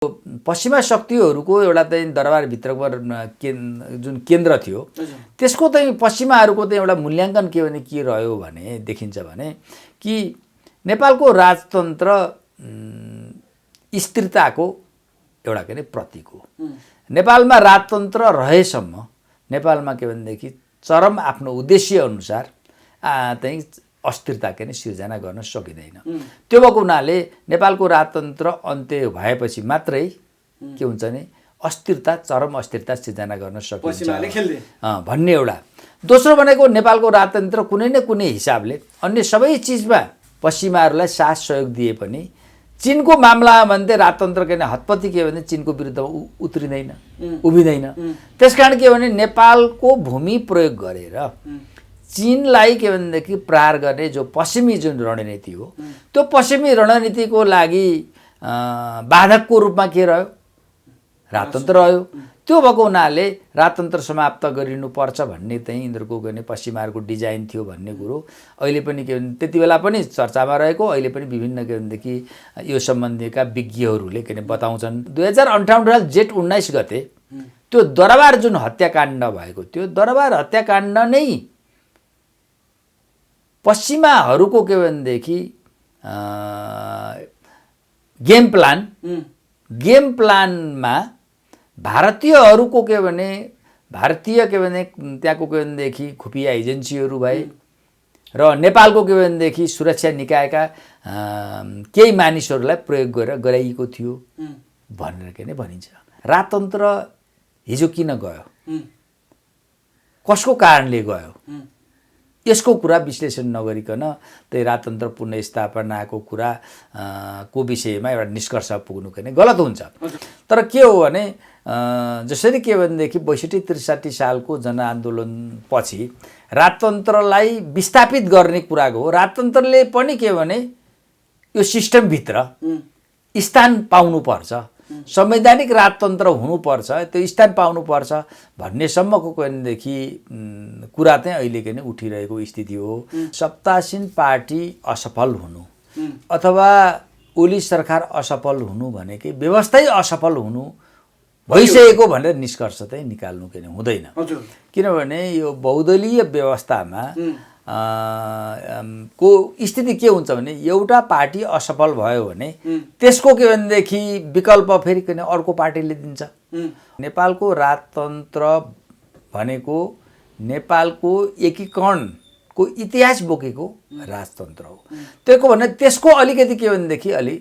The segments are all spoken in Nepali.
पश्चिमा शक्तिहरूको एउटा चाहिँ दरबारभित्रको जुन केन्द्र थियो त्यसको चाहिँ पश्चिमाहरूको चाहिँ एउटा मूल्याङ्कन के रह्यो भने देखिन्छ भने कि नेपालको राजतन्त्र स्थिरताको एउटा के प्रतीक हो। नेपालमा राजतन्त्र रहेसम्म नेपालमा के भनेदेखि चरम आफ्नो उद्देश्य अनुसार चाहिँ अस्थिरता के सिर्जना गर्न सकिँदैन। त्यो भएको हुनाले नेपालको राजतन्त्र अन्त्य भएपछि मात्रै के हुन्छ भने अस्थिरता चरम अस्थिरता सिर्जना गर्न सकिन्छ भन्ने एउटा। दोस्रो भनेको नेपालको राजतन्त्र कुनै न कुनै हिसाबले अन्य सबै चिजमा पश्चिमाहरूलाई साथ सहयोग दिए पनि चीनको मामलामा भन्दै राजतन्त्र के हतपति के भने चीनको विरुद्धमा उत्रिँदैन उभिँदैन। त्यसकारण के भने नेपालको भूमि प्रयोग गरेर चीनलाई के भनेदेखि प्रहार गर्ने जो पश्चिमी जुन रणनीति हो त्यो पश्चिमी रणनीतिको लागि बाधकको रूपमा के रह्यो राजतन्त्र रह्यो। त्यो भएको हुनाले राजतन्त्र समाप्त गरिनुपर्छ भन्ने चाहिँ यिनीहरूको गर्ने पश्चिमाहरूको डिजाइन थियो भन्ने कुरो अहिले पनि के भने त्यति बेला पनि चर्चामा रहेको अहिले पनि विभिन्न के भनेदेखि यो सम्बन्धीका विज्ञहरूले के बताउँछन्। 2058 साल जेठ 19 गते त्यो दरबार जुन हत्याकाण्ड भएको त्यो दरबार हत्याकाण्ड नै पश्चिमाहरूको के भनेदेखि गेम प्लानमा भारतीयहरूको के भने भारतीय के भने त्यहाँको के भनेदेखि खुफिया एजेन्सीहरू भए र नेपालको के भनेदेखि सुरक्षा निकायका केही मानिसहरूलाई प्रयोग गरेर गराइएको थियो भनेर के भनिन्छ। राजतन्त्र हिजो किन गयो कसको कारणले गयो यसको कुरा विश्लेषण नगरिकन त्यही राजतन्त्र पुनर्स्थापनाको कुरा को विषयमा एउटा निष्कर्ष पुग्नु के गलत हुन्छ। तर के हो भने जसरी के भनेदेखि 62-63 सालको जनआन्दोलन पछि राजतन्त्रलाई विस्थापित गर्ने कुराको हो। राजतन्त्रले पनि के भने यो सिस्टमभित्र स्थान पाउनुपर्छ संवैधानिक राजतन्त्र हुनुपर्छ त्यो स्थान पाउनुपर्छ भन्नेसम्मको भनेदेखि कुरा चाहिँ अहिले के उठिरहेको स्थिति हो। सत्तासीन पार्टी असफल हुनु अथवा ओली सरकार असफल हुनु भनेकै व्यवस्थै असफल हुनु भइसकेको भनेर निष्कर्ष चाहिँ निकाल्नु के हुँदैन। किनभने यो बहुदलीय व्यवस्थामा को स्थिति के हुन्छ भने एउटा पार्टी असफल भयो भने त्यसको के भनेदेखि विकल्प फेरि किन अर्को पार्टीले दिन्छ। नेपालको राजतन्त्र भनेको नेपालको एकीकरणको इतिहास बोकेको राजतन्त्र हो। त्यसको भने त्यसको अलिकति के भनेदेखि अलि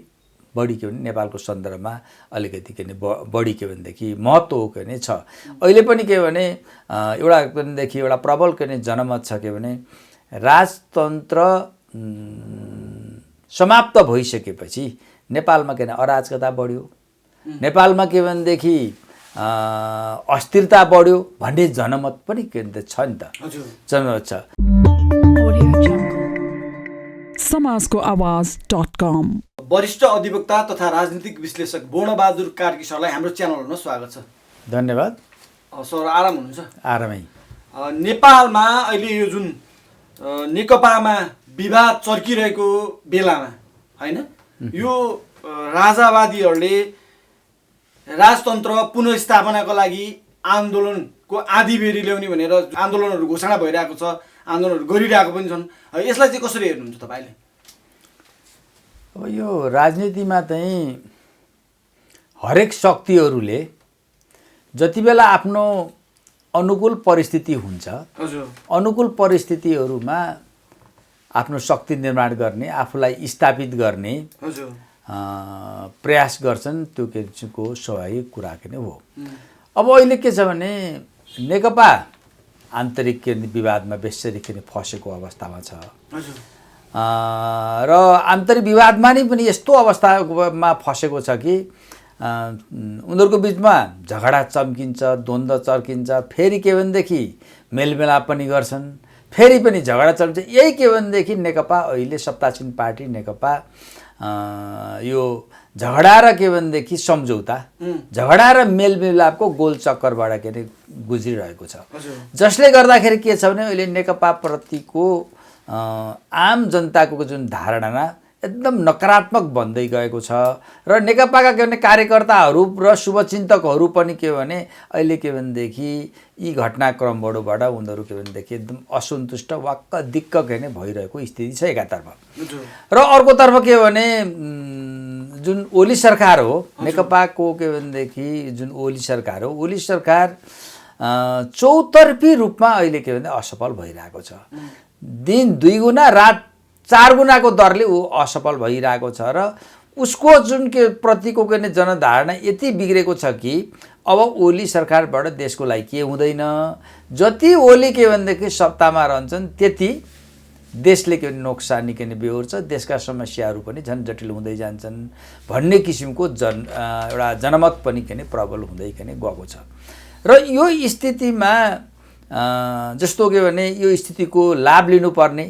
बढी के भने नेपालको सन्दर्भमा अलिकति के बढी के भनेदेखि महत्त्व के भने छ। अहिले पनि के भने एउटा भनेदेखि एउटा प्रबल के जनमत छ के भने राजतन्त्र समाप्त भइसकेपछि नेपालमा के अराजकता बढ्यो नेपालमा के भनेदेखि अस्थिरता बढ्यो भन्ने जनमत पनि के छ नि त जनमत छ। समाजको आवाज.com वरिष्ठ अधिवक्ता तथा राजनीतिक विश्लेषक बोर्णबहादुर कार्की सरलाई हाम्रो च्यानलमा स्वागत छ। धन्यवाद। सर आराम हुनुहुन्छ? आरामै। नेपालमा अहिले यो जुन नेकपामा विवाद चर्किरहेको बेलामा हैन यो राजावादीहरूले राजतन्त्र पुनर्स्थापनाको लागि आन्दोलनको आँधीबेरी ल्याउने भनेर आन्दोलनहरू घोषणा भइरहेको छ आन्दोलनहरू गरिरहेको पनि छन्। यसलाई चाहिँ कसरी हेर्नुहुन्छ तपाईले? अब यो राजनीतिमा चाहिँ हरेक शक्तिहरूले जति बेला आफ्नो अनुकूल परिस्थिति हुन्छ अनुकूल परिस्थितिहरूमा आफ्नो शक्ति निर्माण गर्ने आफूलाई स्थापित गर्ने प्रयास गर्छन्। त्यो केको स्वाभाविक कुरा के हो। अब अहिले के छ भने नेकपा आन्तरिक के विवादमा बेसरी के फसेको अवस्थामा छ र आन्तरिक विवादमा नै पनि यस्तो अवस्थामा फसेको छ कि उनीहरूको बिचमा झगडा चम्किन्छ द्वन्द्व चर्किन्छ फेरि के भनेदेखि मेलमिलाप पनि गर्छन् फेरि पनि झगडा चल्छ। यही के भनेदेखि नेकपा अहिले सत्तासीन पार्टी नेकपा यो झगडा र के भनेदेखि सम्झौता झगडा र मेलमिलापको गोल चक्करबाट के अरे गुज्रिरहेको छ। जसले गर्दाखेरि के छ भने अहिले नेकपा प्रतिको आम जनताको जुन धारणा एकदम नकारात्मक बन्दै गएको छ र नेकपाका के भने कार्यकर्ताहरू र शुभचिन्तकहरू पनि के भने अहिले के भनेदेखि यी घटनाक्रमबाट उनीहरू के भनेदेखि एकदम असन्तुष्ट वाक्क दिक्क के भने भइरहेको स्थिति छ एकातर्फ र अर्कोतर्फ के भने जुन ओली सरकार हो नेकपाको के भनेदेखि जुन ओली सरकार हो ओली सरकार चौतर्फी रूपमा अहिले के भने असफल भइरहेको छ दिन 2 गुना रात 4 गुनाको दरले ऊ असफल भइरहेको छ र उसको जुन के प्रतिको के जनधारणा यति बिग्रेको छ कि अब ओली सरकारबाट देशको लागि के हुँदैन जति ओली के भनेदेखि सत्तामा रहन्छन् त्यति देशले के नोक्सानी के बेहोर्छ देशका समस्याहरू पनि झन् जटिल हुँदै जान्छन् भन्ने किसिमको एउटा जनमत पनि के प्रबल हुँदै के गएको छ र यो स्थितिमा जस्तो के भने यो स्थितिको लाभ लिनुपर्ने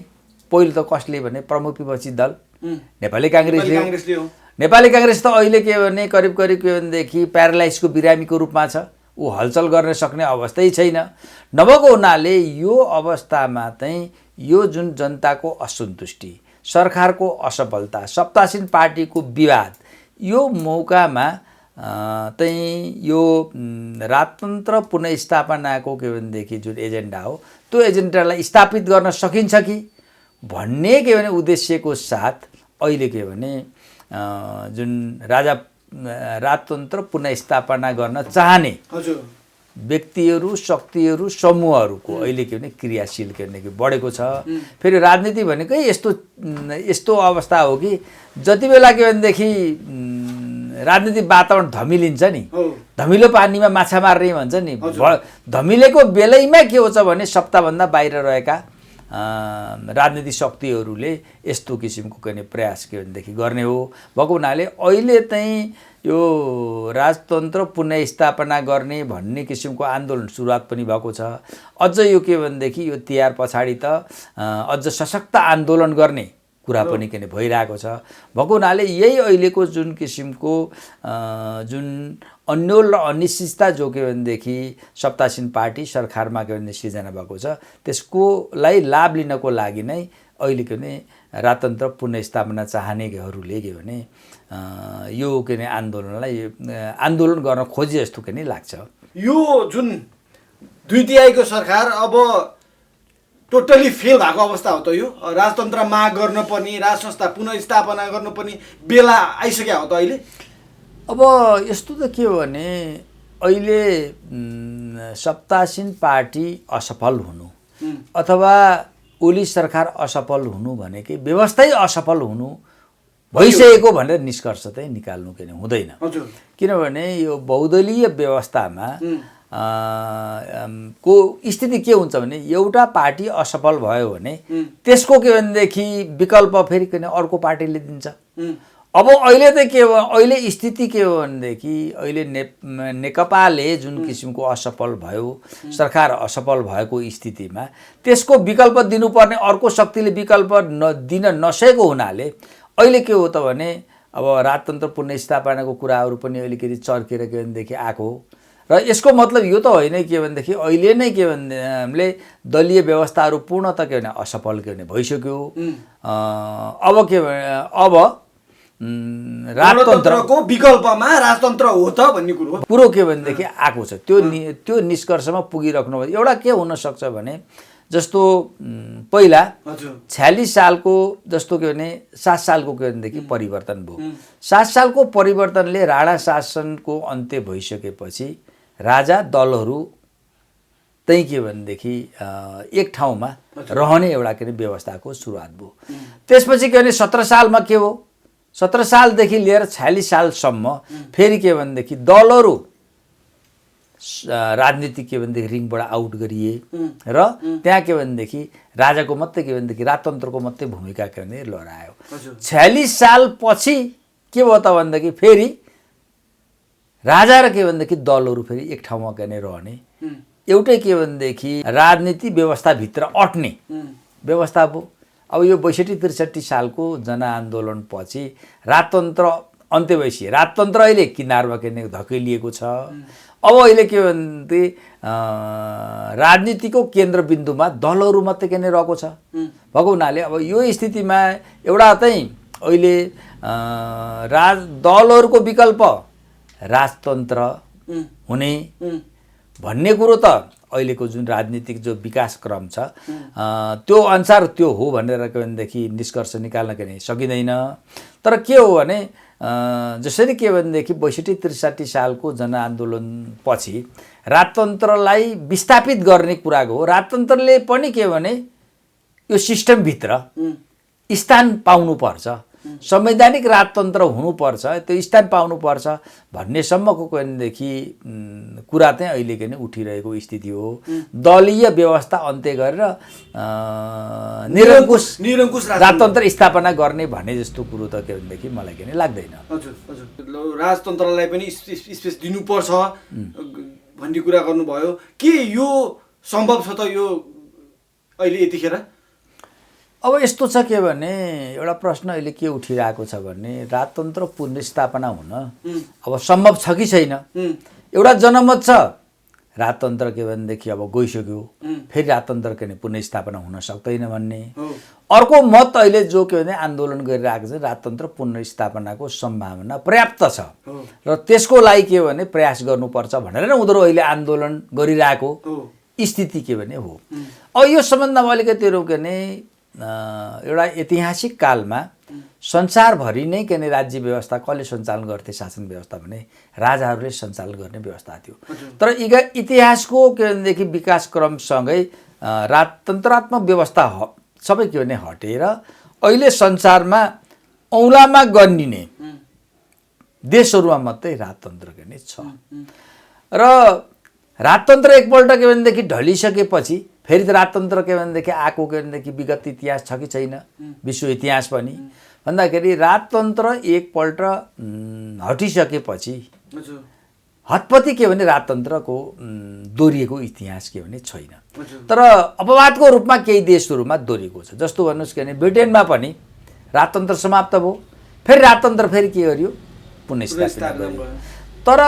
पहिलो त कसले भने प्रमुख विपक्षी दल नेपाली कांग्रेसले हो नेपाली कांग्रेस त अहिले के भने करिब के भनेदेखि प्यारालाइजको बिरामीको रूपमा छ ऊ हलचल गर्न सक्ने अवस्थै छैन नभएको हुनाले यो अवस्थामा चाहिँ यो जुन जनताको असन्तुष्टि सरकारको असफलता सत्तासीन पार्टीको विवाद यो मौकामा चाहिँ यो राजतन्त्र पुनर्स्थापनाको के भनेदेखि जुन एजेन्डा हो त्यो एजेन्डालाई स्थापित गर्न सकिन्छ कि भन्ने के भने उद्देश्यको साथ अहिले के भने जुन राजतन्त्र पुनर्स्थापना गर्न चाहने व्यक्तिहरू शक्तिहरू समूहहरूको अहिले के भने क्रियाशील के भने बढेको छ फेरि राजनीति भनेकै यस्तो अवस्था हो कि जति बेला के भनेदेखि राजनीतिक वातावरण धमिलिन्छ नि धमिलो पानीमा माछा मार्ने भन्छ नि धमिलेको बेलैमा के हुन्छ भने सत्ताभन्दा बाहिर रहेका राजनीतिक शक्तिहरूले यस्तो किसिमको के प्रयास के भनेदेखि गर्ने हो भएको हुनाले अहिले चाहिँ यो राजतन्त्र पुनर्स्थापना गर्ने भन्ने किसिमको आन्दोलन सुरुवात पनि भएको छ अझ यो के भनेदेखि यो तिहार पछाडि त अझ सशक्त आन्दोलन गर्ने कुरा पनि के भइरहेको छ भएको हुनाले यही अहिलेको जुन किसिमको जुन अन्यल र अनिश्चितता जो के भनेदेखि सत्तासीन पार्टी सरकारमा के भने सिर्जना भएको छ त्यसकोलाई लाभ लिनको लागि नै अहिले के भने राजतन्त्र पुनर्स्थापना चाहनेहरूले के भने यो के भने आन्दोलन गर्न खोजे जस्तो के नि लाग्छ यो जुन 2/3 सरकार अब टोटली फेल भएको अवस्था हो त यो राजतन्त्र माग गर्न पर्ने राज संस्था पुनर्स्थापना गर्न पर्ने बेला आइसक्यो हो त अहिले अब यस्तो त के हो भने अहिले सत्तासीन पार्टी असफल हुनु अथवा ओली सरकार असफल हुनु भनेकै व्यवस्थै असफल हुनु भइसकेको भनेर निष्कर्ष चाहिँ निकाल्नु के हुँदैन किनभने यो बहुदलीय व्यवस्थामा को स्थिति के हुन्छ भने एउटा पार्टी असफल भयो भने त्यसको के भनेदेखि विकल्प फेरि किन अर्को पार्टीले दिन्छ अब अहिले त के हो अहिले स्थिति के हो भनेदेखि अहिले नेकपाले जुन किसिमको असफल भयो सरकार असफल भएको स्थितिमा त्यसको विकल्प दिनुपर्ने अर्को शक्तिले विकल्प दिन नसकेको हुनाले अहिले के हो त भने अब राजतन्त्र पुनर्स्थापनाको कुराहरू पनि अलिकति चर्केर के भनेदेखि आएको हो र यसको मतलब यो त होइन के भनेदेखि अहिले नै के भने हामीले दलीय व्यवस्थाहरू पूर्णतः के भने असफल के भने भइसक्यो अब के अब राजतन्त्रको विकल्पमा राजतन्त्र हो त भन्ने कुरो के भनेदेखि आएको छ त्यो निष्कर्षमा पुगिराख्नु एउटा के हुन सक्छ भने जस्तो पहिला 46 सालको जस्तो के भने 7 सालको के भनेदेखि परिवर्तन भयो 7 सालको परिवर्तनले राणा शासनको अन्त्य भइसकेपछि राजा दलहरू त्यही के भनेदेखि एक ठाउँमा रहने एउटा के व्यवस्थाको सुरुवात भयो त्यसपछि के भने 17 सालमा के हो 17 सालदेखि लिएर 46 सालसम्म फेरि के भनेदेखि दलहरू राजनीतिक के भनेदेखि रिङबाट आउट गरिए र त्यहाँ के भनेदेखि राजाको मात्रै के भनेदेखि राजतन्त्रको मात्रै भूमिका के भने लहरायो 46 साल पछि के भयो त भनेदेखि फेरि राजा र के भनेदेखि दलहरू फेरि एक ठाउँमा के रहने एउटै के भनेदेखि राजनीति व्यवस्थाभित्र अट्ने व्यवस्था भयो अब यो 62-63 सालको जनआन्दोलन पछि राजतन्त्र अन्त्य भइसक्यो राजतन्त्र अहिले किनारमा के धकेलिएको छ अब अहिले के भन्दै राजनीतिको केन्द्रबिन्दुमा दलहरू मात्रै के रहेको छ भएको हुनाले अब यो स्थितिमा एउटा चाहिँ अहिले दलहरूको विकल्प राजतन्त्र हुने भन्ने कुरो त अहिलेको जुन राजनीतिक जो विकास क्रम छ त्यो अनुसार त्यो हो भनेर के भनेदेखि निष्कर्ष निकाल्न के नै सकिँदैन। तर के हो भने जसरी के भनेदेखि 62-63 सालको जनआन्दोलन पछि राजतन्त्रलाई विस्थापित गर्ने कुराको हो। राजतन्त्रले पनि के भने यो सिस्टमभित्र स्थान पाउनुपर्छ, संवैधानिक राजतन्त्र हुनुपर्छ, त्यो स्थान पाउनुपर्छ भन्नेसम्मको भनेदेखि कुरा चाहिँ अहिले के नै उठिरहेको स्थिति हो। दलीय व्यवस्था अन्त्य गरेर निरङ्कुश राजतन्त्र स्थापना गर्ने भन्ने जस्तो कुरो त के भनेदेखि मलाई के नै लाग्दैन। हजुर हजुर, राजतन्त्रलाई पनि स्पेस दिनुपर्छ भन्ने कुरा गर्नुभयो। के यो सम्भव छ त यो अहिले यतिखेर? अब यस्तो छ के भने एउटा प्रश्न अहिले के उठिरहेको छ भने राजतन्त्र पुनर्स्थापना हुन अब सम्भव छ कि छैन। एउटा जनमत छ राजतन्त्र के भनेदेखि अब गइसक्यो, फेरि राजतन्त्र के पुनर्स्थापना हुन सक्दैन भन्ने। अर्को मत अहिले जो के भने आन्दोलन गरिरहेको छ राजतन्त्र पुनर्स्थापनाको सम्भावना पर्याप्त छ र त्यसको लागि के भने प्रयास गर्नुपर्छ भनेर नै उनीहरू अहिले आन्दोलन गरिरहेको स्थिति के भने हो। अब यो सम्बन्धमा अलिकति के भने एउटा ऐतिहासिक कालमा संसारभरि नै के भने राज्य व्यवस्था कसले सञ्चालन गर्थे शासन व्यवस्था भने राजाहरूले सञ्चालन गर्ने व्यवस्था थियो। तर इतिहासको के भनेदेखि विकास क्रमसँगै राजतन्त्रात्मक व्यवस्था सबै के भने हटेर अहिले संसारमा औँलामा गनिने देशहरूमा मात्रै राजतन्त्र के भने छ र राजतन्त्र एकपल्ट के भनेदेखि ढलिसकेपछि फेरि त राजतन्त्र के भनेदेखि आएको के भनेदेखि विगत इतिहास छ कि छैन, विश्व इतिहास पनि भन्दाखेरि राजतन्त्र एकपल्ट हटिसकेपछि हतपति के भने राजतन्त्रको दोहोरिएको इतिहास के भने छैन। तर अपवादको रूपमा केही देशहरूमा दोहोरिएको छ। जस्तो भन्नुहोस् के भने ब्रिटेनमा पनि राजतन्त्र समाप्त भयो, फेरि राजतन्त्र फेरि के गरियो पुनर्स्थापना गरियो। तर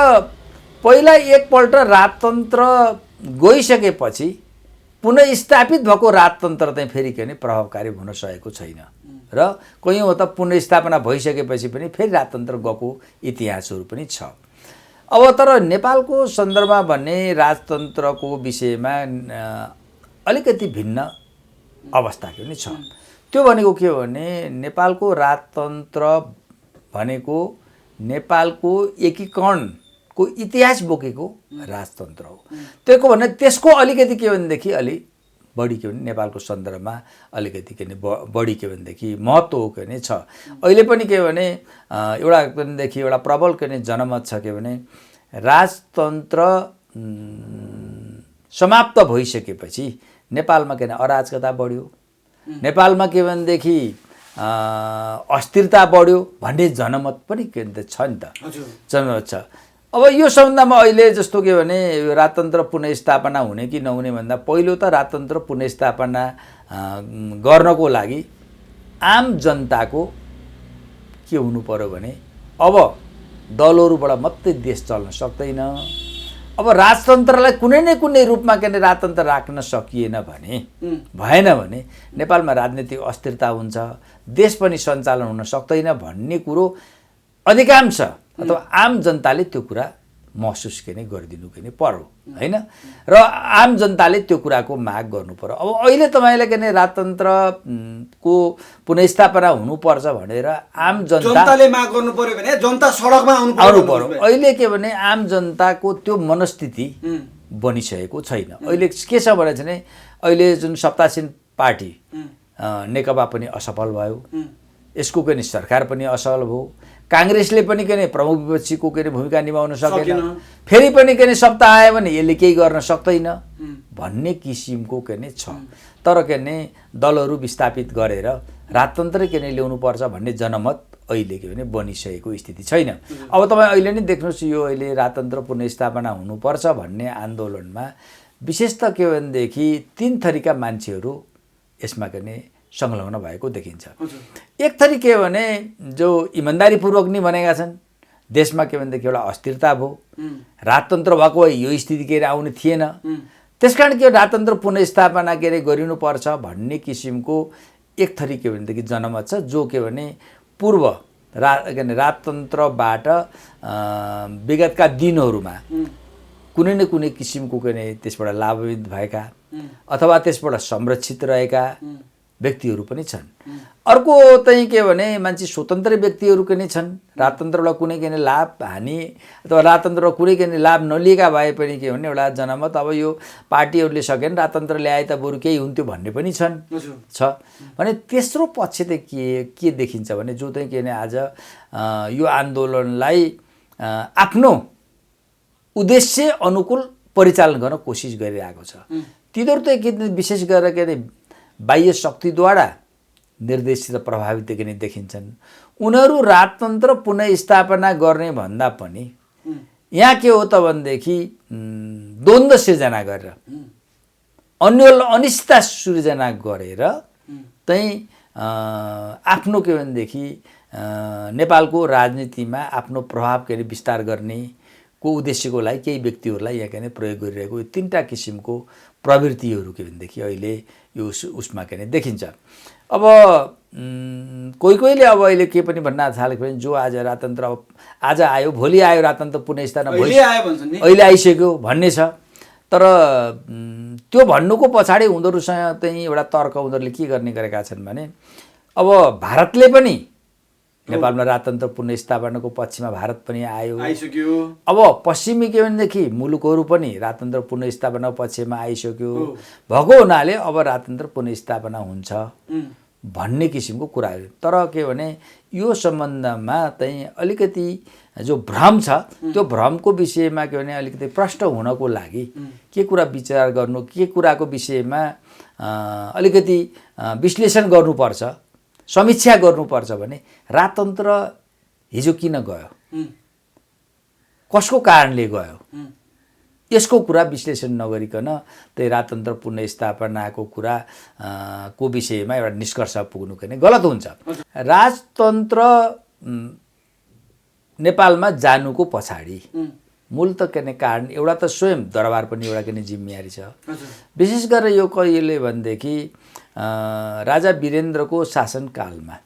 पहिला एकपल्ट राजतन्त्र गइसकेपछि पुनर्स्थापित भएको राजतन्त्र चाहिँ फेरि के भने प्रभावकारी हुन सकेको छैन र कयौँ त पुनर्स्थापना भइसकेपछि पनि फेरि राजतन्त्र गएको इतिहासहरू पनि छ। अब तर नेपालको सन्दर्भमा भन्ने राजतन्त्रको विषयमा अलिकति भिन्न अवस्था के पनि छ। त्यो भनेको के हो भने नेपालको राजतन्त्र भनेको नेपालको एकीकरणको इतिहास बोकेको राजतन्त्र हो। त्यसको भने त्यसको अलिकति के भनेदेखि अलि बढी के भने नेपालको सन्दर्भमा अलिकति के भने बढी के भनेदेखि महत्त्व हो के भने छ। अहिले पनि के भने एउटा भनेदेखि एउटा प्रबल के भने जनमत छ के भने राजतन्त्र समाप्त भइसकेपछि नेपालमा के भने अराजकता बढ्यो, नेपालमा के भनेदेखि अस्थिरता बढ्यो भन्ने जनमत पनि के छ नि त, जनमत छ। अब यो सम्बन्धमा अहिले जस्तो के भने राजतन्त्र पुनर्स्थापना हुने कि नहुने भन्दा पहिलो त राजतन्त्र पुनर्स्थापना गर्नको लागि आम जनताको के हुनु पर्यो भने अब दलहरूबाट मात्रै देश चल्न सक्दैन। अब राजतन्त्रलाई कुनै न कुनै रूपमा के राजतन्त्र राख्न सकिएन भने भएन भने नेपालमा राजनीतिक अस्थिरता हुन्छ, देश पनि सञ्चालन हुन सक्दैन भन्ने कुरो अधिकांश अथवा आम जनताले त्यो कुरा महसुस के नै गरिदिनु के नै पर्यो हैन र आम जनताले त्यो कुराको माग गर्नु पर्यो। अब अहिले तपाईलाई के नै राजतन्त्रको पुनर्स्थापना हुनुपर्छ भनेर आम जनताले माग गर्नु पर्यो भने जनता सडकमा आउनु पर्यो। अहिले के भने आम जनताको त्यो मनस्थिति बनिसकेको छैन। अहिले के छ भने चाहिँ अहिले जुन सत्तासीन पार्टी नेकपा पनि असफल भयो, यसको के नि सरकार पनि असफल भयो, कांग्रेसले पनि के प्रमुख विपक्षीको के भूमिका निभाउन सकेन, फेरि पनि के सत्ता आयो भने यसले केही गर्न सक्दैन भन्ने किसिमको के छ। तर के दलहरू विस्थापित गरेर राजतन्त्र के ल्याउनु पर्छ भन्ने जनमत अहिले के भने बनिसकेको स्थिति छैन। अब तपाईँ अहिले नै देख्नुहोस् यो अहिले राजतन्त्र पुनर्स्थापना हुनुपर्छ भन्ने आन्दोलनमा विशेष त के भनेदेखि तीन थरीका मान्छेहरू यसमा के संलग्न भएको देखिन्छ। एक थरी के भने जो इमानदारीपूर्वक नि भनेका छन्, देशमा के भनेदेखि एउटा अस्थिरता भयो, राजतन्त्र भएको यो स्थिति के आउने थिएन, त्यसकारण के राजतन्त्र पुनर्स्थापना के गरिनुपर्छ भन्ने किसिमको एक थरी के भनेदेखि जनमत छ। जो के भने पूर्व के भने राजतन्त्रबाट विगतका दिनहरूमा कुनै न कुनै किसिमको के भने त्यसबाट लाभान्वित भएका अथवा त्यसबाट संरक्षित रहेका व्यक्तिहरू पनि छन्। अर्को चाहिँ के भने मान्छे स्वतन्त्र व्यक्तिहरू पनि छन्, राजतन्त्रबाट कुनै के लाभ हानि अथवा राजतन्त्रबाट कुनै के लाभ नलिएका भए पनि के भने एउटा जनमत अब यो पार्टीहरूले सकेन राजतन्त्र ल्याए त बरु केही हुन्थ्यो भन्ने पनि छ भने तेस्रो पक्ष त के देखिन्छ भने जो चाहिँ के भने आज यो आन्दोलनलाई आफ्नो उद्देश्य अनुकूल परिचालन गर्न कोसिस गरिरहेको छ। तिनीहरू त विशेष गरेर के अरे बाह्य शक्तिद्वारा निर्देशित प्रभावित देखिन्छन्। उनीहरू राजतन्त्र पुनर्स्थापना गर्ने भन्दा पनि यहाँ के हो त भनेदेखि द्वन्द्व सिर्जना गरेर अनिश्चितता सृजना गरेर चाहिँ आफ्नो के भनेदेखि नेपालको राजनीतिमा आफ्नो प्रभाव के अरे विस्तार गर्ने को उद्देश्यको लागि केही व्यक्तिहरूलाई यहाँ के भने प्रयोग गरिरहेको यो तीनटा किसिमको प्रवृत्तिहरू के भनेदेखि अहिले यो उसमा के भने देखिन्छ। अब कोही कोहीले अब अहिले के पनि भन्न थालेको भने जो आज राजतन्त्र अब आज आयो भोलि आयो राजतन्त्र पुनर्स्थापना अहिले आइसक्यो भन्ने छ। तर त्यो भन्नुको पछाडि उनीहरूसँग चाहिँ एउटा तर्क उनीहरूले के गर्ने गरेका छन् भने अब भारतले पनि नेपालमा राजतन्त्र पुनर्स्थापनाको पक्षमा भारत पनि आइसक्यो। अब पश्चिमी के भनेदेखि मुलुकहरू पनि राजतन्त्र पुनर्स्थापनाको पक्षमा आइसक्यो भएको हुनाले अब राजतन्त्र पुनर्स्थापना हुन्छ भन्ने किसिमको कुराहरू। तर के भने यो सम्बन्धमा चाहिँ अलिकति जो भ्रम छ त्यो भ्रमको विषयमा के भने अलिकति प्रष्ट हुनको लागि के कुरा विचार गर्नु के कुराको विषयमा अलिकति विश्लेषण गर्नुपर्छ समीक्षा गर्नुपर्छ भने राजतन्त्र हिजो किन गयो कसको कारणले गयो यसको कुरा विश्लेषण नगरिकन त्यही राजतन्त्र पुनर्स्थापनाको कुरा को विषयमा एउटा निष्कर्ष पुग्नु पनि गलत हुन्छ। राजतन्त्र नेपालमा जानुको पछाडि मूल त के कारण एउटा त स्वयं दरबार पनि एउटा के जिम्मेवारी छ। विशेष गरेर यो कहिले भनेदेखि राजा वीरेन्द्रको शासनकालमा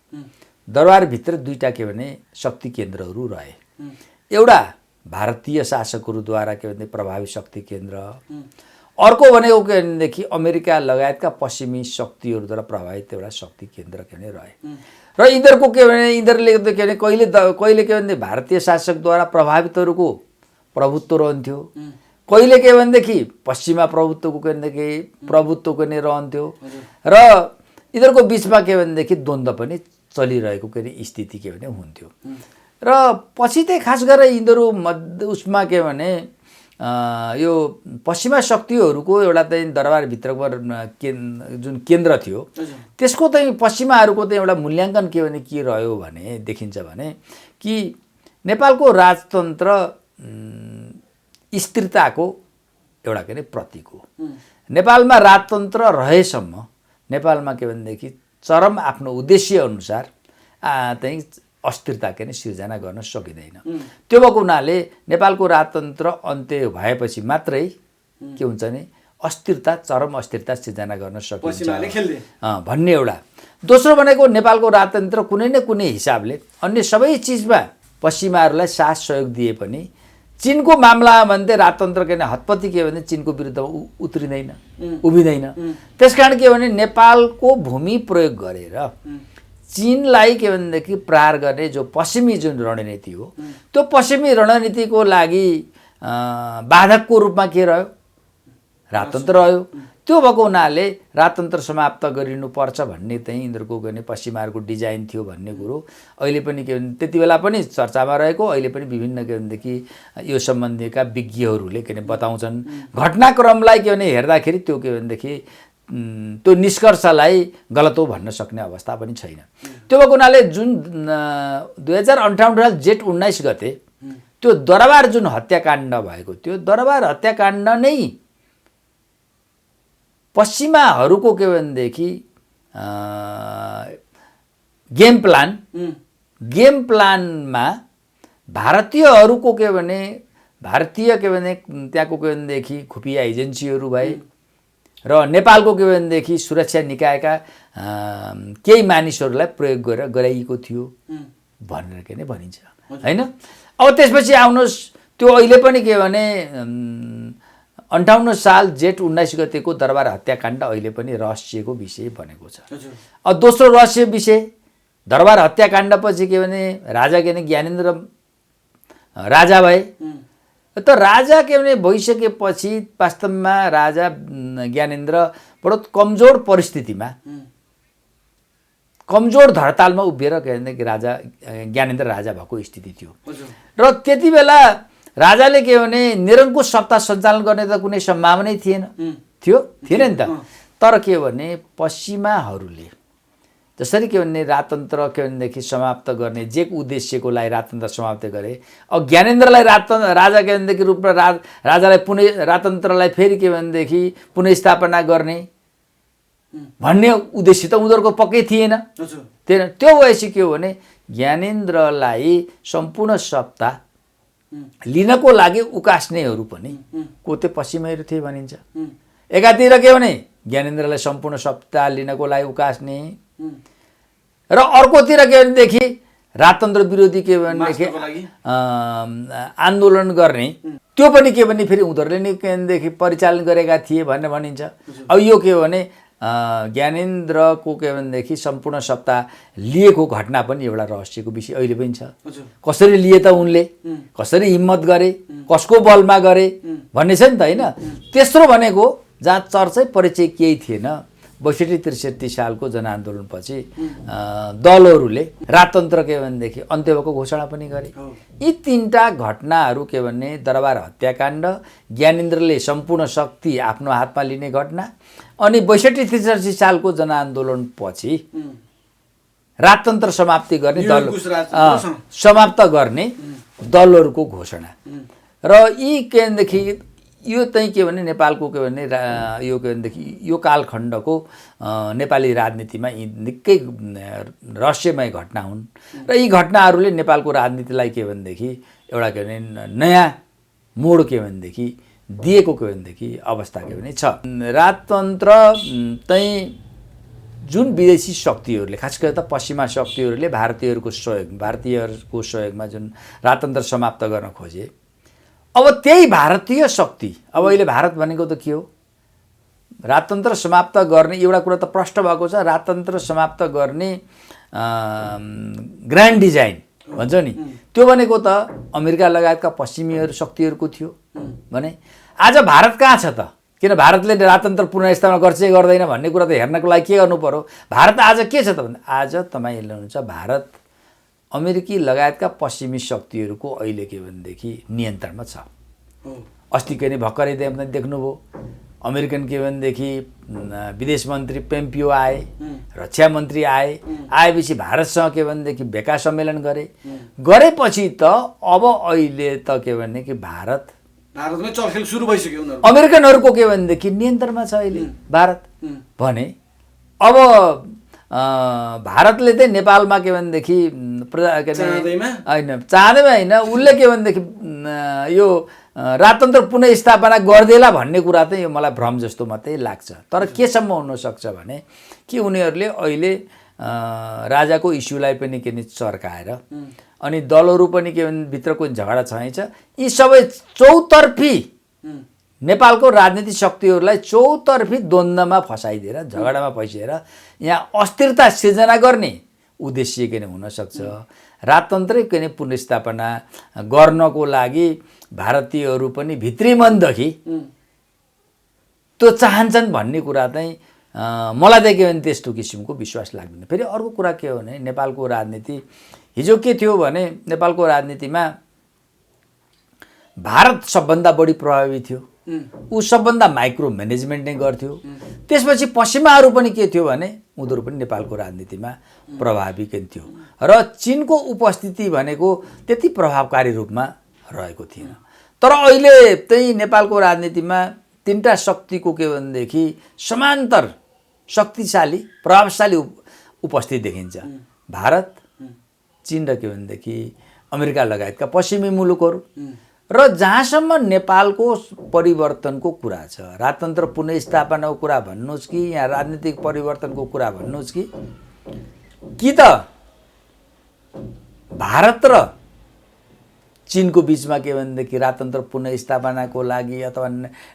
दरबारभित्र दुईटा के भने शक्ति केन्द्रहरू रहे। एउटा भारतीय शासकहरूद्वारा के भने प्रभावित शक्ति केन्द्र, अर्को भनेको के भनेदेखि अमेरिका लगायतका पश्चिमी शक्तिहरूद्वारा प्रभावित एउटा शक्ति केन्द्र के भने रहे। र यिनीहरूको के भने यिनीहरूले के भने कहिले के भने भारतीय शासकद्वारा प्रभावितहरूको प्रभुत्व रहन्थ्यो, कहिले के भनेदेखि पश्चिमा प्रभुत्वको के भनेदेखि प्रभुत्वको नै रहन्थ्यो र यिनीहरूको बिचमा के भनेदेखि द्वन्द्व पनि चलिरहेको के स्थिति के भने हुन्थ्यो। र पछि चाहिँ खास गरेर यिनीहरू उसमा के भने यो पश्चिमा शक्तिहरूको एउटा चाहिँ दरबारभित्रको जुन केन्द्र थियो त्यसको चाहिँ पश्चिमाहरूको चाहिँ एउटा मूल्याङ्कन के भने के रह्यो भने देखिन्छ भने कि नेपालको राजतन्त्र स्थिरताको एउटा के प्रतीक हो। नेपालमा राजतन्त्र रहेसम्म नेपालमा के भनेदेखि चरम आफ्नो उद्देश्य अनुसार चाहिँ अस्थिरता के सिर्जना गर्न सकिँदैन। त्यो भएको हुनाले नेपालको राजतन्त्र अन्त्य भएपछि मात्रै के हुन्छ भने अस्थिरता चरम अस्थिरता सिर्जना गर्न सकिन्छ भन्ने एउटा। दोस्रो भनेको नेपालको राजतन्त्र कुनै न कुनै हिसाबले अन्य सबै चिजमा पश्चिमाहरूलाई साथ सहयोग दिए पनि चीनको मामला भन्दै राजतन्त्र के हतपति के भने चीनको विरुद्ध उत्रिँदैन उभिँदैन। त्यसकारण के भने नेपालको भूमि प्रयोग गरेर चीनलाई के भनेदेखि प्रहार गर्ने जो पश्चिमी जुन रणनीति हो त्यो पश्चिमी रणनीतिको लागि बाधकको रूपमा के रह्यो राजतन्त्र रह्यो। त्यो भएको हुनाले राजतन्त्र समाप्त गरिनुपर्छ भन्ने चाहिँ यिनीहरूको गर्ने पश्चिमाहरूको डिजाइन थियो भन्ने कुरो अहिले पनि के भने त्यति बेला पनि चर्चामा रहेको अहिले पनि विभिन्न के भनेदेखि यो सम्बन्धीका विज्ञहरूले के भने बताउँछन्। घटनाक्रमलाई के भने हेर्दाखेरि त्यो के भनेदेखि त्यो निष्कर्षलाई गलत हो भन्न सक्ने अवस्था पनि छैन। त्यो भएको हुनाले जुन 2058 जेठ 19 गते त्यो दरबार जुन हत्याकाण्ड भएको त्यो दरबार हत्याकाण्ड नै पश्चिमाहरूको के भनेदेखि गेम प्लानमा भारतीयहरूको के भने भारतीय के भने त्यहाँको के भनेदेखि खुफिया एजेन्सीहरू भए र नेपालको के भनेदेखि सुरक्षा निकायका केही मानिसहरूलाई प्रयोग गरेर गराइएको थियो भनेर के नै भनिन्छ हैन। अब त्यसपछि आउनुहोस् त्यो अहिले पनि के भने 58 साल जेठ 19 गतेको दरबार हत्याकाण्ड अहिले पनि रहस्यको विषय बनेको छ। अब दोस्रो रहस्य विषय दरबार हत्याकाण्डपछि के भने राजा के भने ज्ञानेन्द्र राजा भए। त राजा के भने भइसकेपछि वास्तवमा राजा ज्ञानेन्द्र बडो कमजोर परिस्थितिमा कमजोर धरतालमा उभिएर के भने राजा ज्ञानेन्द्र राजा भएको स्थिति थियो। र त्यति बेला राजाले के भने निरङ्कुश सत्ता सञ्चालन गर्ने त कुनै सम्भावनै थिएन नि त। तर के भने पश्चिमाहरूले जसरी के भने राजतन्त्र के भनेदेखि समाप्त गर्ने जे उद्देश्यको लागि राजतन्त्र समाप्त गरे, अब ज्ञानेन्द्रलाई राजा के भनेदेखि रूपमा राजालाई पुनः राजतन्त्रलाई फेरि के भनेदेखि पुनर्स्थापना गर्ने भन्ने उद्देश्य त उनीहरूको पक्कै थिएन। त्यो भएपछि के हो भने ज्ञानेन्द्रलाई सम्पूर्ण सत्ता लिनको लागि उकास्नेहरू पनि को त्यो पश्चिमैहरू थिए भनिन्छ। एकातिर के भने ज्ञानेन्द्रलाई सम्पूर्ण सत्ता लिनको लागि उकास्ने र अर्कोतिर के भनेदेखि राजतन्त्र विरोधी के भनेदेखि आन्दोलन गर्ने त्यो पनि के भने फेरि उनीहरूले नै के भनेदेखि परिचालन गरेका थिए भनेर भनिन्छ। अब यो के हो भने ज्ञानेन्द्रको के भनेदेखि सम्पूर्ण सत्ता लिएको घटना पनि एउटा रहस्यको विषय अहिले पनि छ। कसरी लिए त उनले, कसरी हिम्मत गरे, कसको बलमा गरे भन्ने छ नि त हैन। तेस्रो भनेको जहाँ चर्चै परिचय केही थिएन 62-63 सालको जनआन्दोलनपछि दलहरूले राजतन्त्र के भनेदेखि अन्त्य भएको घोषणा पनि गरे। यी तीनटा घटनाहरू के भन्ने दरबार हत्याकाण्ड, ज्ञानेन्द्रले सम्पूर्ण शक्ति आफ्नो हातमा लिने घटना अनि 62-63 सालको जनआन्दोलनपछि राजतन्त्र समाप्ति गर्ने समाप्त गर्ने दलहरूको घोषणा र यी के भनेदेखि यो चाहिँ के भने नेपालको के भने यो के भनेदेखि यो कालखण्डको नेपाली राजनीतिमा यी निकै रहस्यमय घटना हुन् र यी घटनाहरूले नेपालको राजनीतिलाई के भनेदेखि एउटा के भने नयाँ मोड के भनेदेखि दिएको के भनेदेखि अवस्था के भने छ। राजतन्त्र चाहिँ जुन विदेशी शक्तिहरूले खास गरेर त पश्चिमा शक्तिहरूले भारतीयहरूको सहयोगमा जुन राजतन्त्र समाप्त गर्न खोजे, अब त्यही भारतीय शक्ति अब अहिले भारत भनेको त के हो, राजतन्त्र समाप्त गर्ने एउटा कुरा त प्रष्ट भएको छ। राजतन्त्र समाप्त गर्ने ग्रान्ड डिजाइन भन्छ नि, त्यो भनेको त अमेरिका लगायतका पश्चिमी शक्तिहरूको थियो भने आज भारत कहाँ छ त? किन भारतले राजतन्त्र पुनर्स्थापना गर्छ गर्दैन भन्ने कुरा त हेर्नको लागि के गर्नु पर्यो? भारत आज के छ त भन्दा आज तपाईँ हेर्नुहुन्छ भारत अमेरिकी लगायतका पश्चिमी शक्तिहरूको अहिले के भनेदेखि नियन्त्रणमा छ। अस्ति के नै भर्खरै देख्नुभयो अमेरिकन के भनेदेखि विदेश मन्त्री पेम्पियो आए, रक्षा मन्त्री आएपछि भारतसँग के भनेदेखि भेका सम्मेलन गरेपछि त अब अहिले त के भनेदेखि भारतमै चलखेल सुरु भइसक्यो। अमेरिकनहरूको के भनेदेखि नियन्त्रणमा छ अहिले भारत भने। अब भारतले चाहिँ नेपालमा के भनेदेखि चाहँदैमा होइन उसले के भनेदेखि यो राजतन्त्र पुनर्स्थापना गर्देला भन्ने कुरा चाहिँ यो मलाई भ्रम जस्तो मात्रै लाग्छ। तर केसम्म हुनसक्छ भने कि उनीहरूले अहिले राजाको इस्युलाई पनि के चर्काएर अनि दलहरू पनि के भने भित्रको झगडा छँदैछ, यी सबै चौतर्फी नेपालको राजनीतिक शक्तिहरूलाई चौतर्फी द्वन्द्वमा फसाइदिएर झगडामा फैसिएर यहाँ अस्थिरता सिर्जना गर्ने उद्देश्य के नै हुनसक्छ। राजतन्त्रै के नै पुनर्स्थापना गर्नको लागि भारतीयहरू पनि भित्री मनदेखि त्यो चाहन्छन् भन्ने कुरा चाहिँ मलाई त के भने त्यस्तो किसिमको विश्वास लाग्दैन। फेरि अर्को कुरा के हो भने नेपालको राजनीति हिजो के थियो भने नेपालको राजनीतिमा भारत सबभन्दा बढी प्रभावी थियो, ऊ सबभन्दा माइक्रो म्यानेजमेन्ट नै गर्थ्यो। त्यसपछि पश्चिमाहरू पनि के थियो भने उनीहरू पनि नेपालको राजनीतिमा प्रभावी थियो र चीनको उपस्थिति भनेको त्यति प्रभावकारी रूपमा रहेको थिएन। तर अहिले चाहिँ नेपालको राजनीतिमा तीनटा शक्तिको के भनेदेखि समान्तर शक्तिशाली प्रभावशाली उपस्थिति देखिन्छ, भारत, चीन र के भनेदेखि अमेरिका लगायतका पश्चिमी मुलुकहरू र जहाँसम्म नेपालको परिवर्तनको कुरा छ, राजतन्त्र पुनर्स्थापनाको कुरा भन्नुहोस् कि यहाँ राजनीतिक परिवर्तनको कुरा भन्नुहोस् कि त भारत र चीनको बिचमा के भनेदेखि राजतन्त्र पुनर्स्थापनाको लागि अथवा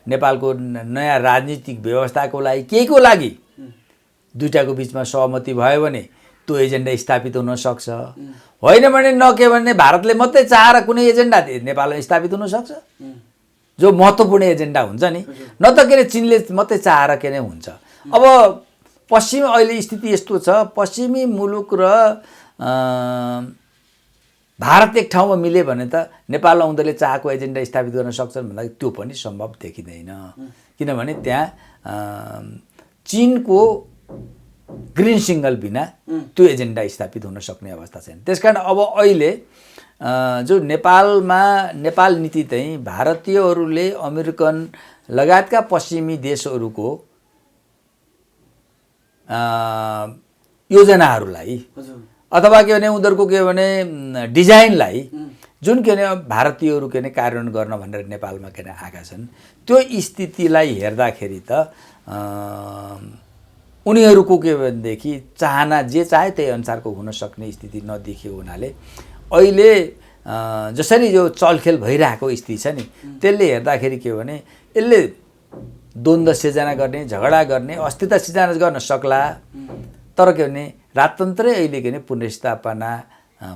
नेपालको नयाँ राजनीतिक व्यवस्थाको लागि केहीको लागि दुईटाको बिचमा सहमति भयो भने त्यो एजेन्डा स्थापित हुन सक्छ। होइन भने न के भने भारतले मात्रै चाहेर कुनै एजेन्डा नेपालमा स्थापित हुन सक्छ, जो महत्त्वपूर्ण एजेन्डा हुन्छ नि, न त के अरे चीनले मात्रै चाहेर के नै हुन्छ। अब पश्चिम अहिले स्थिति यस्तो छ, पश्चिमी मुलुक र भारत एक ठाउँमा मिल्यो भने त नेपालमा उनीहरूले चाहेको एजेन्डा स्थापित गर्न सक्छन् भन्दा त्यो पनि सम्भव देखिँदैन, किनभने त्यहाँ चीनको ग्रिन सिग्नल बिना त्यो एजेन्डा स्थापित हुन सक्ने अवस्था छैन। त्यसकारण अब अहिले जो नेपाल नीति चाहिँ भारतीयहरूले अमेरिकन लगायतका पश्चिमी देशहरूको योजनाहरूलाई अथवा के भने उनीहरूको के भने डिजाइनलाई जुन के भने भारतीयहरू के भने कार्यान्वयन गर्न भनेर नेपालमा के भने आएका छन्, त्यो स्थितिलाई हेर्दाखेरि त उनीहरूको के भनेदेखि चाहना जे चाहे त्यही अनुसारको हुन सक्ने स्थिति नदेखिएको हुनाले अहिले जसरी यो चलखेल भइरहेको स्थिति छ नि, त्यसले हेर्दाखेरि के भने यसले द्वन्द्व सिर्जना गर्ने, झगडा गर्ने, अस्थिरता सिर्जना गर्न सक्ला, तर के भने राजतन्त्रै अहिले के भने पुनर्स्थापना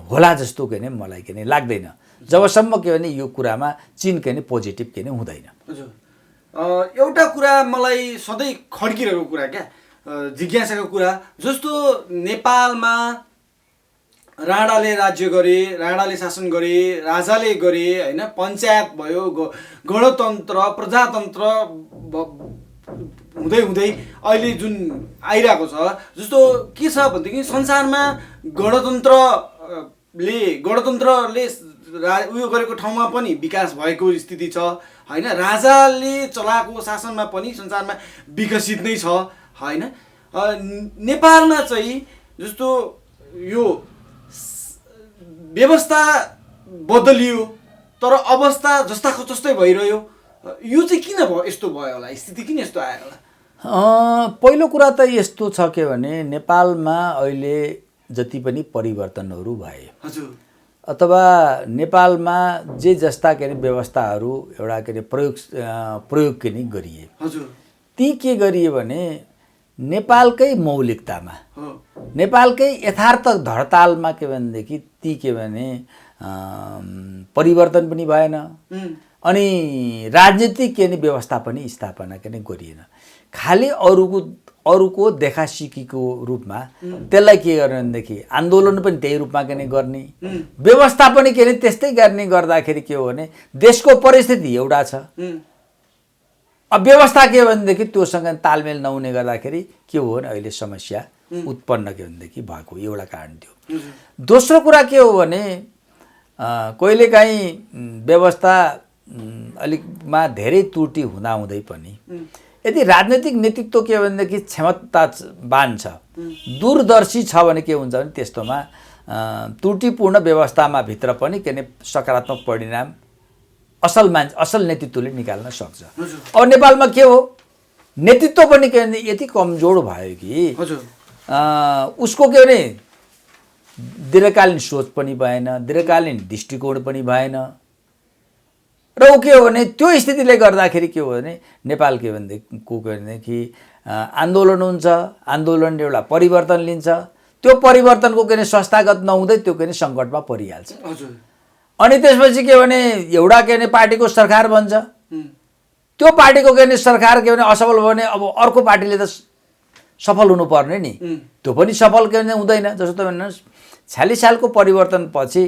होला जस्तो के भने मलाई के भने लाग्दैन, जबसम्म के भने यो कुरामा चीन के भने पोजिटिभ के भने हुँदैन। हजुर, एउटा कुरा मलाई सधैँ खड्किरहेको कुरा क्या, जिज्ञासाको कुरा, जस्तो नेपालमा राणाले राज्य गरे, राणाले शासन गरे, राजाले गरे, होइन, पञ्चायत भयो, गणतन्त्र प्रजातन्त्र हुँदै हुँदै अहिले जुन आइरहेको छ, जस्तो के छ भनेदेखि संसारमा गणतन्त्रले उयो गरेको ठाउँमा पनि विकास भएको स्थिति छ, होइन, राजाले चलाएको शासनमा पनि संसारमा विकसित नै छ, होइन। नेपालमा चाहिँ जस्तो यो व्यवस्था बदलियो तर अवस्था जस्ताको जस्तै भइरह्यो, यो चाहिँ किन भयो, यस्तो भयो होला, स्थिति किन यस्तो आयो होला? पहिलो कुरा त यस्तो छ के भने नेपालमा अहिले जति पनि परिवर्तनहरू भए, हजुर, अथवा नेपालमा जे जस्ता के अरे व्यवस्थाहरू एउटा के अरे प्रयोग के नि गरिए, हजुर, ती के गरिए भने नेपालकै मौलिकतामा, नेपालकै यथार्थ धरतालमा के भनेदेखि ती के भने परिवर्तन पनि भएन, अनि राजनीतिक के नि व्यवस्था पनि स्थापना के नि गरिएन। खालि अरूको देखासिकीको रूपमा त्यसलाई के गर्ने भनेदेखि आन्दोलन पनि त्यही रूपमा के नि गर्ने, व्यवस्था पनि के नि त्यस्तै गर्ने गर्दाखेरि के हो भने देशको परिस्थिति एउटा छ, अब व्यवस्था के भनेदेखि त्योसँग तालमेल नहुने गर्दाखेरि के हो भने अहिले समस्या उत्पन्न के भनेदेखि भएको एउटा कारण थियो। दोस्रो कुरा के हो भने कहिलेकाहीँ व्यवस्था अलिकमा धेरै त्रुटि हुँदाहुँदै पनि यदि राजनैतिक नेतृत्व के भनेदेखि क्षमतावान छ, दूरदर्शी छ भने के हुन्छ भने त्यस्तोमा त्रुटिपूर्ण व्यवस्थामा भित्र पनि के भने सकारात्मक परिणाम असल नेतृत्वले निकाल्न सक्छ। अब नेपालमा के हो, नेतृत्व पनि के भने यति कमजोर भयो कि उसको के भने दीर्घकालीन सोच पनि भएन, दीर्घकालीन दृष्टिकोण पनि भएन, र ऊ के हो भने त्यो स्थितिले गर्दाखेरि के हो भने नेपाल के भनेदेखि आन्दोलन हुन्छ, आन्दोलनले एउटा परिवर्तन लिन्छ, त्यो परिवर्तनको के भने संस्थागत नहुँदै त्यो के भने सङ्कटमा परिहाल्छ। अनि त्यसपछि के भने एउटा के भने पार्टीको सरकार बन्छ, त्यो पार्टीको के भने सरकार के भने असफल भयो भने अब अर्को पार्टीले त सफल हुनुपर्ने नि, त्यो पनि सफल के भने हुँदैन। जस्तो त भन्नुहोस् 46 सालको परिवर्तनपछि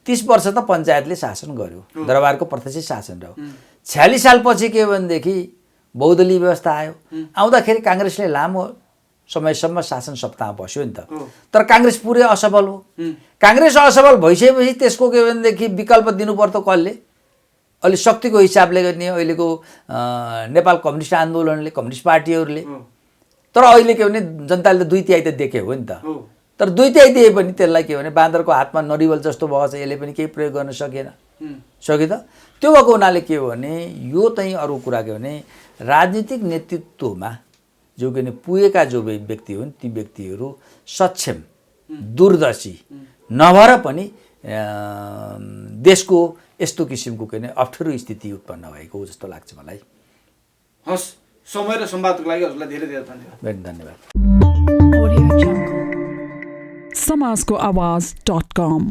30 वर्ष त पञ्चायतले शासन गर्यो, दरबारको प्रत्यक्ष शासन रह्यो। 46 सालपछि के भनेदेखि बहुदलीय व्यवस्था आयो, आउँदाखेरि काङ्ग्रेसले लामो समयसम्म शासन सत्तामा बस्यो नि त, तर काङ्ग्रेस पुरै असफल हो। काङ्ग्रेस असफल भइसकेपछि त्यसको के भनेदेखि विकल्प दिनुपर्छ कसले, अहिले शक्तिको हिसाबले गर्ने अहिलेको नेपाल कम्युनिस्ट आन्दोलनले, कम्युनिस्ट पार्टीहरूले, तर अहिले के भने जनताले त 2/3 त देखे हो नि त, तर 2/3 दिए पनि त्यसलाई के भने बाँदरको हातमा नरिवल जस्तो भएको छ, यसले पनि केही प्रयोग गर्न सक्यो त। त्यो भएको हुनाले के हो भने यो चाहिँ अरू कुरा के भने राजनीतिक नेतृत्वमा जो कि पुगेका जो व्यक्ति हुन् ती व्यक्तिहरू सक्षम दूरदर्शी नभएर पनि देशको यस्तो किसिमको के अप्ठ्यारो स्थिति उत्पन्न भएको हो जस्तो लाग्छ मलाई। हस्, समय र संवादको लागि हजुरलाई धेरै धेरै धन्यवाद। धन्यवाद। समाजको आवाज.com